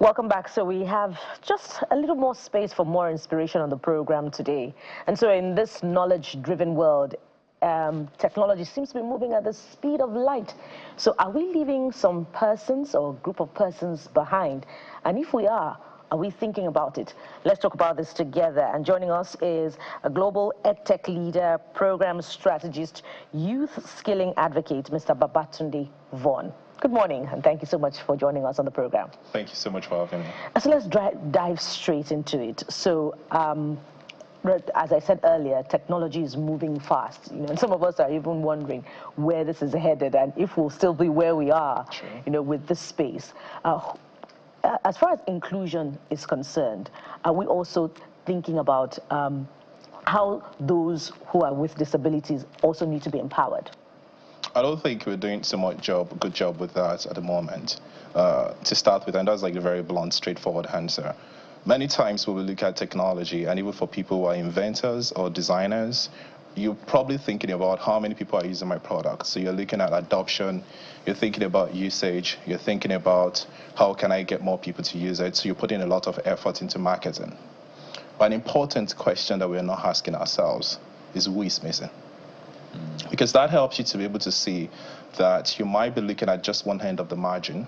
Welcome back. So we have just a little more space for more inspiration on the program today. And so in this knowledge-driven world, technology seems to be moving at the speed of light. So are we leaving some persons or group of persons behind? And if we are we thinking about it? Let's talk about this together. And joining us is a global Edtech leader, program strategist, youth skilling advocate, Mr. Babatunde Vaughan. Good morning, and thank you so much for joining us on the program. Thank you so much for having me. So let's dive straight into it. So, as I said earlier, technology is moving fast. And some of us are even wondering where this is headed and if we'll still be where we are, with this space. As far as inclusion is concerned, are we also thinking about how those who are with disabilities also need to be empowered? I don't think we're doing so much good job with that at the moment. To start with, and that's like a very blunt, straightforward answer. Many times when we look at technology, and even for people who are inventors or designers, you're probably thinking about how many people are using my product. So you're looking at adoption, you're thinking about usage, you're thinking about how can I get more people to use it. So you're putting a lot of effort into marketing. But an important question that we're not asking ourselves is who is missing. Because that helps you to be able to see that you might be looking at just one end of the margin,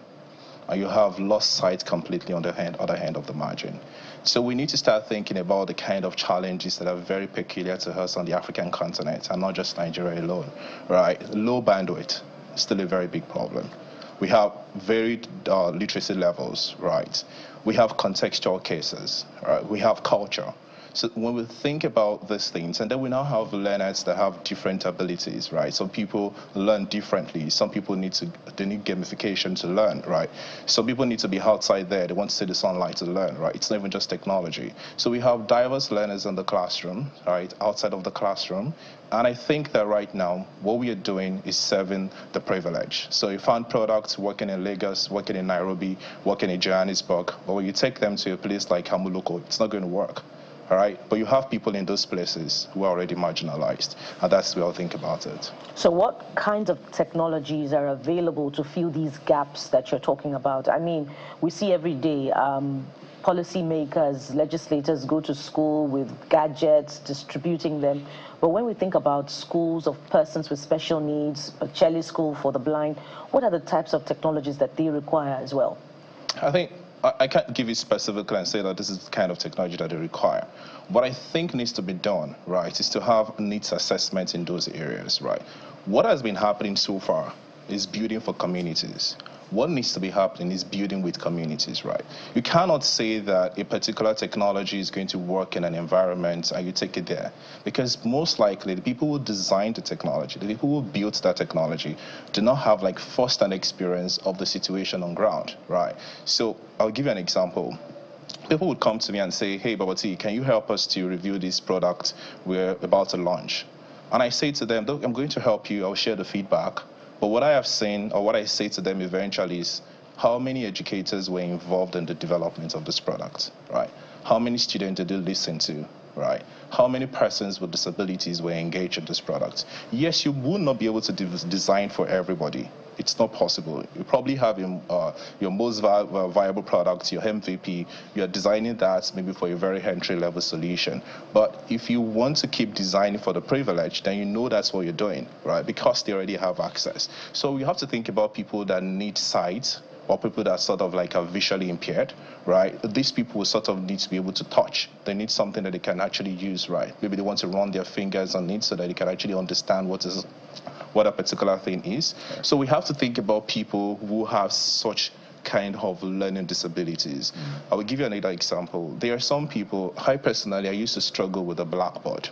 and you have lost sight completely on the other end of the margin. So we need to start thinking about the kind of challenges that are very peculiar to us on the African continent, and not just Nigeria alone, right? Low bandwidth is still a very big problem. We have varied literacy levels, right? We have contextual cases, right? We have culture. So when we think about these things, and then we now have learners that have different abilities, right? Some people learn differently. Some people need gamification to learn, right? Some people need to be outside there. They want to see the sunlight to learn, right? It's not even just technology. So we have diverse learners in the classroom, right? Outside of the classroom. And I think that right now, what we are doing is serving the privilege. So you find products working in Lagos, working in Nairobi, working in Johannesburg, but when you take them to a place like Hamuloko, it's not going to work. All right, but you have people in those places who are already marginalized, and that's the way I'll think about it. So what kinds of technologies are available to fill these gaps that you're talking about? I mean, we see every day policymakers, legislators go to school with gadgets, distributing them. But when we think about schools of persons with special needs, a Chele school for the blind, what are the types of technologies that they require as well? I think I can't give you specifically and say that this is the kind of technology that they require. What I think needs to be done, right, is to have needs assessment in those areas, right? What has been happening so far is building for communities. What needs to be happening is building with communities, right? You cannot say that a particular technology is going to work in an environment and you take it there. Because most likely the people who designed the technology, the people who built that technology, do not have like first-hand experience of the situation on ground, right? So I'll give you an example. People would come to me and say, hey, Babati, can you help us to review this product we're about to launch? And I say to them, look, I'm going to help you. I'll share the feedback. But what I have seen, or what I say to them eventually is, how many educators were involved in the development of this product, right? How many students did they listen to, right? How many persons with disabilities were engaged in this product? Yes, you will not be able to design for everybody. It's not possible. You probably have your most viable product, your MVP. You're designing that maybe for a very entry-level solution. But if you want to keep designing for the privilege, then you know that's what you're doing, right? Because they already have access. So you have to think about people that need sight, or people that sort of like are visually impaired, right? These people will sort of need to be able to touch. They need something that they can actually use, right? Maybe they want to run their fingers on it so that they can actually understand what a particular thing is. So we have to think about people who have such kind of learning disabilities. I will give you another example. There are some people, I used to struggle with a blackboard,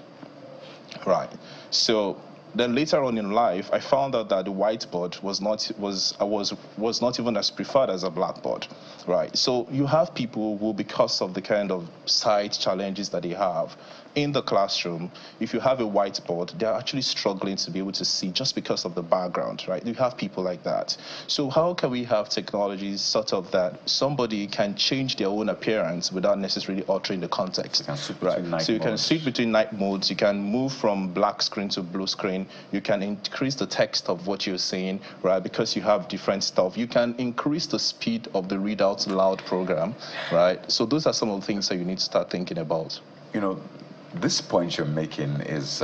right? So then later on in life, I found out that the whiteboard was not even as preferred as a blackboard, right? So you have people who, because of the kind of sight challenges that they have in the classroom, if you have a whiteboard, they're actually struggling to be able to see just because of the background, right? You have people like that. So how can we have technologies sort of that somebody can change their own appearance without necessarily altering the context, right? So you can switch between night modes, you can move from black screen to blue screen, doing. You can increase the text of what you're saying, right? Because you have different stuff. You can increase the speed of the read out loud program, right? So those are some of the things that you need to start thinking about. You know, this point you're making is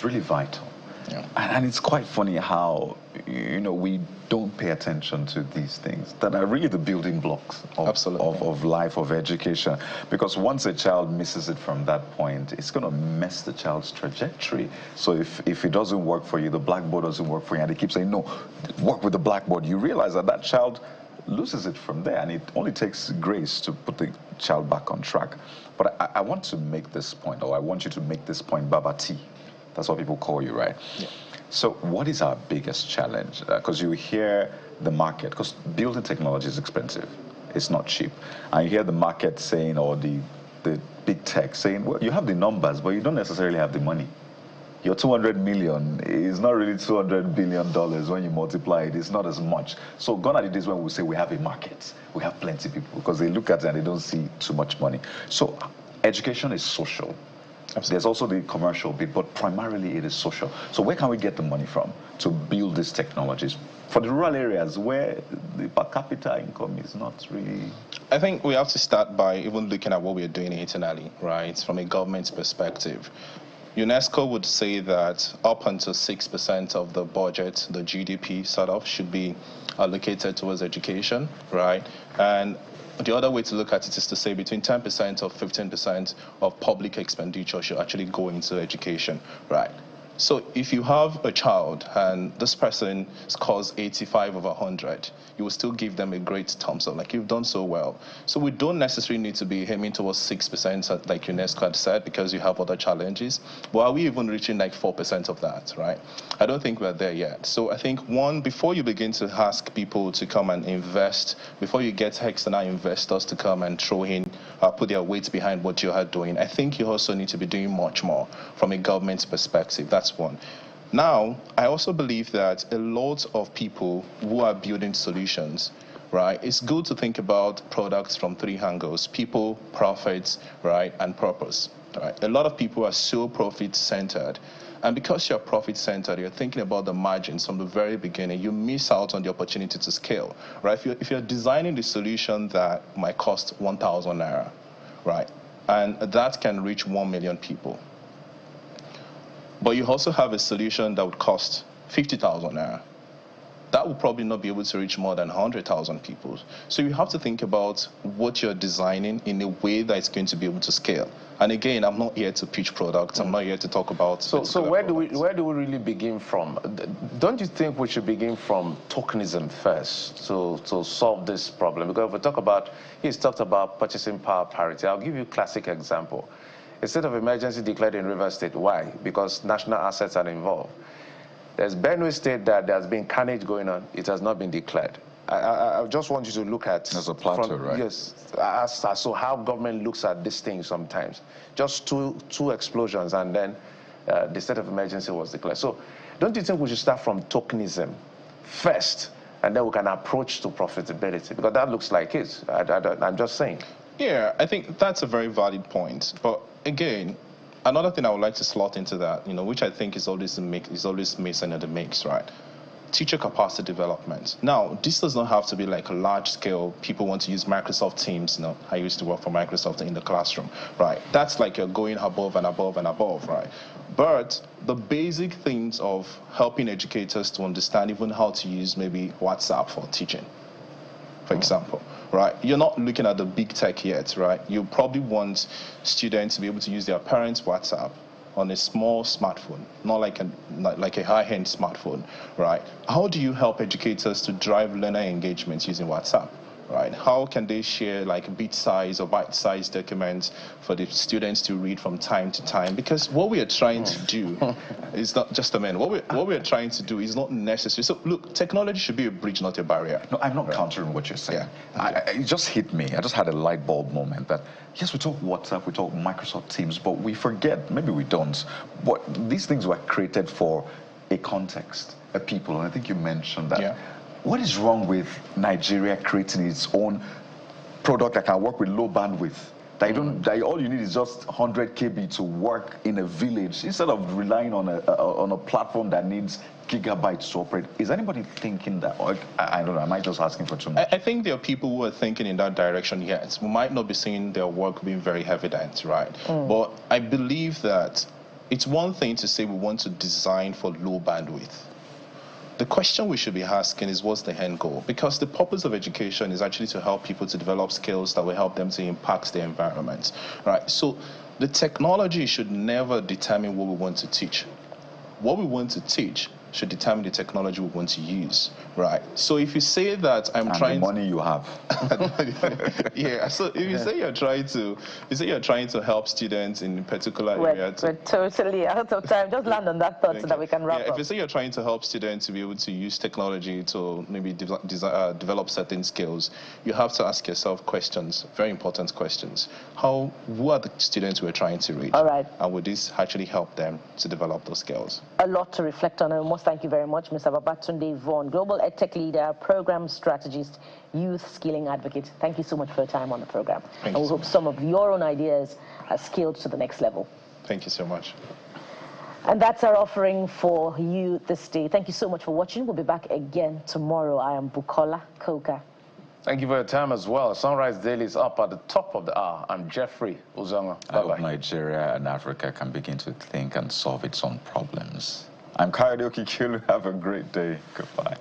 really vital. Yeah. And it's quite funny how, you know, we don't pay attention to these things that are really the building blocks of life, of education. Because once a child misses it from that point, it's going to mess the child's trajectory. So if it doesn't work for you, the blackboard doesn't work for you, and they keep saying, no, work with the blackboard, you realize that that child loses it from there, and it only takes grace to put the child back on track. But I want to make this point, or I want you to make this point, Baba T. That's what people call you, right? Yeah. So what is our biggest challenge? Because you hear the market, because building technology is expensive. It's not cheap. And you hear the market saying, or the big tech saying, well, you have the numbers, but you don't necessarily have the money. Your 200 million is not really $200 billion when you multiply it. It's not as much. So gone are the days when we say we have a market. We have plenty of people, because they look at it and they don't see too much money. So education is social. Absolutely. There's also the commercial bit, but primarily it is social. So where can we get the money from to build these technologies for the rural areas where the per capita income is not really? I think we have to start by even looking at what we're doing internally, right, from a government perspective. UNESCO would say that up until 6% of the budget, the GDP sort of, should be allocated towards education, right? And the other way to look at it is to say between 10% or 15% of public expenditure should actually go into education, right? So if you have a child and this person scores 85 over 100, you will still give them a great thumbs up, like you've done so well. So we don't necessarily need to be aiming towards 6%, like UNESCO had said, because you have other challenges. But are we even reaching like 4% of that, right? I don't think we're there yet. So I think, one, before you begin to ask people to come and invest, before you get external investors to come and throw in, put their weight behind what you are doing, I think you also need to be doing much more from a government perspective. That's one. Now, I also believe that a lot of people who are building solutions, right, it's good to think about products from three angles: people, profits, right, and purpose. Right? A lot of people are so profit-centered. And because you're profit-centered, you're thinking about the margins from the very beginning. You miss out on the opportunity to scale, right? If you're designing the solution that might cost 1,000 naira, right, and that can reach 1 million people, but you also have a solution that would cost 50,000 naira, that will probably not be able to reach more than 100,000 people. So you have to think about what you're designing in a way that it's going to be able to scale. And again, I'm not here to pitch products. I'm not here to talk about. So where do we really begin from? Don't you think we should begin from tokenism first to solve this problem? Because if we talk about, he's talked about purchasing power parity. I'll give you a classic example. A state of emergency declared in Rivers State. Why? Because national assets are involved. There's Benue State that there's been carnage going on. It has not been declared. I just want you to look at... As a plateau, right? Yes. So how government looks at this thing sometimes. Just two explosions, and then the state of emergency was declared. So don't you think we should start from tokenism first, and then we can approach to profitability? Because that looks like it. I'm just saying. Yeah, I think that's a very valid point. But again, another thing I would like to slot into that, which I think is always missing in the mix, right? Teacher capacity development. Now, this does not have to be like a large scale. People want to use Microsoft Teams. I used to work for Microsoft in the classroom, right? That's like you're going above and above and above, right? But the basic things of helping educators to understand even how to use maybe WhatsApp for teaching, for example. Right, you're not looking at the big tech yet, right? You probably want students to be able to use their parents' WhatsApp on a small smartphone, not like a high-end smartphone, right? How do you help educators to drive learner engagement using WhatsApp? Right? How can they share like bit-sized or bite-sized documents for the students to read from time to time? Because what we are trying to do is not just a minute. What we are trying to do is not necessary. So look, technology should be a bridge, not a barrier. No, I'm not countering what you're saying. Yeah. It just hit me. I just had a light bulb moment that, yes, we talk WhatsApp, we talk Microsoft Teams, but we forget, maybe we don't, but these things were created for a context, a people, and I think you mentioned that. Yeah. What is wrong with Nigeria creating its own product that can work with low bandwidth, That you don't, that all you need is just 100 KB to work in a village instead of relying on a platform that needs gigabytes to operate. Is anybody thinking that? Or, I don't know, am I just asking for too much? I think there are people who are thinking in that direction, yes. We might not be seeing their work being very evident, right? But I believe that it's one thing to say we want to design for low bandwidth. The question we should be asking is, what's the end goal? Because the purpose of education is actually to help people to develop skills that will help them to impact their environment, right? So the technology should never determine what we want to teach. What we want to teach should determine the technology we want to use, right? So if you say that I'm and trying the money you have. yeah, so if you say you're trying to help students in a particular area. We're totally out of time. Just land on that thought so that we can wrap up. If you say you're trying to help students to be able to use technology to maybe develop certain skills, you have to ask yourself questions, very important questions. Who are the students we're trying to reach? All right. And would this actually help them to develop those skills? A lot to reflect on, and we must thank you very much, Mr. Babatunde Vaughan, Global EdTech Leader, Program Strategist, Youth Skilling Advocate. Thank you so much for your time on the program. And we hope some of your own ideas are scaled to the next level. Thank you so much. And that's our offering for you this day. Thank you so much for watching. We'll be back again tomorrow. I am Bukola Koka. Thank you for your time as well. Sunrise Daily is up at the top of the hour. I'm Jeffrey Uzongo. I hope Nigeria and Africa can begin to think and solve its own problems. I'm Kayode Okikiolu. Have a great day. Goodbye.